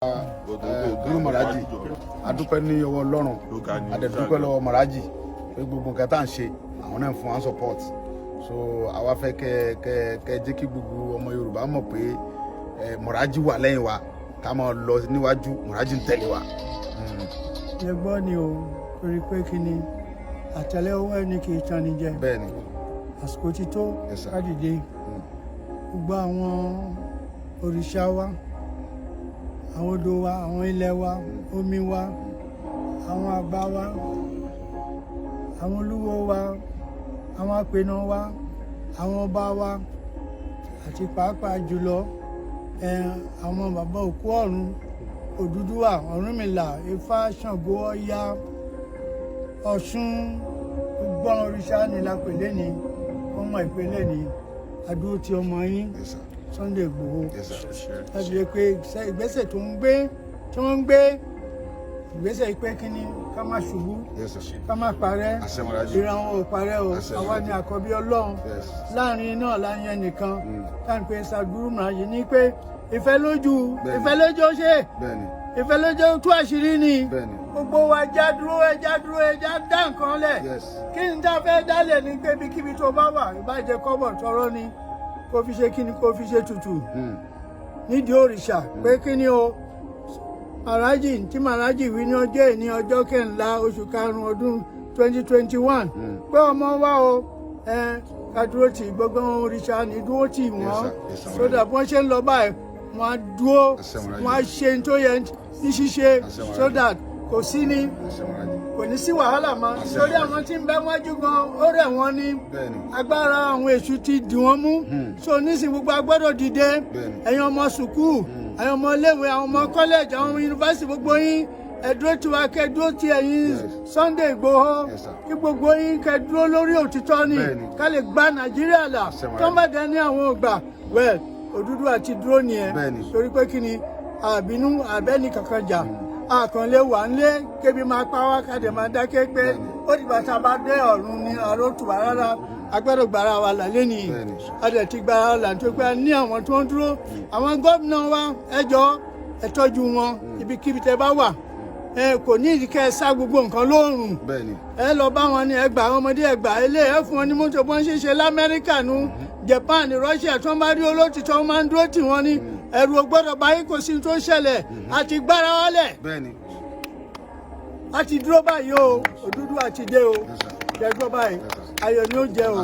Guru Maraji adúpẹ́ ní ọwọ́ Ọlọ́run adẹ̀dúpẹ́ lọ́wọ́ Maraji pé gbogbo nǹkan tá à ń ṣe àwọn náà fún wa support so àwa fẹ́ kẹ́ jẹ́ kí gbogbo ọmọ Yorùbá mọ̀ pé Maraji wà lẹ́yìn wa ká máa lọ níwájú Maraji ń tẹ̀lé wa. ẹ gbọ́ ni o torí pé kí ni àtẹ́lẹwọ́ ẹni kì í tan ni jẹ bẹ́ẹ̀ni àsìkò ti tó ká dìde gbogbo àwọn òrìṣà wa àwọn odò wa àwọn ilẹ̀ wa omi wa àwọn àgbà wa àwọn olúwo wa àwọn apẹ̀nà wa àwọn ọba wa àti pàápàá jùlọ àwọn bàbá òkú ọ̀run Odùduwà Ọ̀rúnmìlà Ifá Ṣàngó Ọya Ọ̀ṣun gbogbo àwọn òrìṣà ni lápẹ̀lẹ́ ni ọmọ ìpínlẹ̀ ni adúró ti ọmọ yín Sunday Igboho láti rí pé ìgbésẹ̀ tó ń gbé tí wọ́n ń gbé ìgbésẹ̀ pé kí ni ká má ṣubú ká má parẹ́ ìran wọn ò parẹ́ o àwa ni àkọ́bí Ọlọ́run láàrin náà láyé nìkan táwọn pé Guru Maraji ní pé ìfẹ́ lójú ó ṣe ìfẹ́ lójú tú àṣírí ni gbogbo wa já dúró ẹja dá nǹkan lẹ̀ kí n tá fẹ́ dálẹ̀ ní pé ibikíbi tó bá wà ìbàjẹ́ kọ́bọ̀ tọrọ ni kó fi ṣe kíni kó fi ṣe tutù nídìí òrìṣà pé kíni o Maraji wí ní ọjọ́ ìní ọjọ́ kẹrìnlá oṣù karùn-ún ọdún 2021 pé ọmọ wa o ká dúró tì gbogbo òrìṣà ní dúró tì wọ́n sódà bí wọ́n ṣe ń lọ báyìí wọ́n á dúró wọ́n á ṣe tó yẹ ní ṣíṣe sódà kò sí ní kò ní sí wàhálà mọ́ torí àwọn tí ń bẹ wájú gan ó rẹ̀ wọ́n ní agbára àwọn èṣù ti dì wọ́n mú so nísìnyí gbogbo agbọ́dọ̀ dìde ẹ̀yin ọmọ sùkúù ẹ̀yin ọmọ iléèwé àwọn ọmọ kọ́lẹ́jì àwọn yunifásitì gbogbo yín ẹ dúró tiwa kẹ́ dúró ti ẹ̀yin Sunday Igboho kí gbogbo yín kẹ́ dúró lórí òtítọ́ ni ká lè gba Nàìjíríà là tó ń bá dé ní àwọn ògbà well Odùduwà ti dúró nìyẹn torí pé kí ni àbínú àbẹ́ni kankan jà àkànlé wà ń lé kébi máa pa wá káde máa dákẹ́ pé ó dìgbà tá a bá dé ọ̀run ní àrótùwà rárá agbẹ́rò gbàrà wa là lẹ́nìí adẹ̀ ti gbàrà là tó pé ní àwọn tó ń dúró àwọn gómìnà wa ẹ jọ̀ọ́ ẹ tọ́jú wọn ibikíbi tẹ́ bá wà kò ní ìdíkẹ́ ẹ sá gbogbo nǹkan lóòrùn ẹ lọ bá wọn ní ẹgbà àwọn ọmọdé ẹgbà ilé ẹ fún wọn ní mọ́tò bọ́n ṣe ṣe lamẹ́ríkà nu Japan Russia tó ń bá rí olótìtọ́ wọn máa ń dúró tì wọ́n ní ẹ̀rù ò gbọ́dọ̀ báyìí kò sí tó ṣẹlẹ̀ àti gbára wálẹ̀ a ti dúró báyìí o Odùduwà ti dé o jẹ́ dúró báyìí ayọ̀ ni ó jẹ́ o.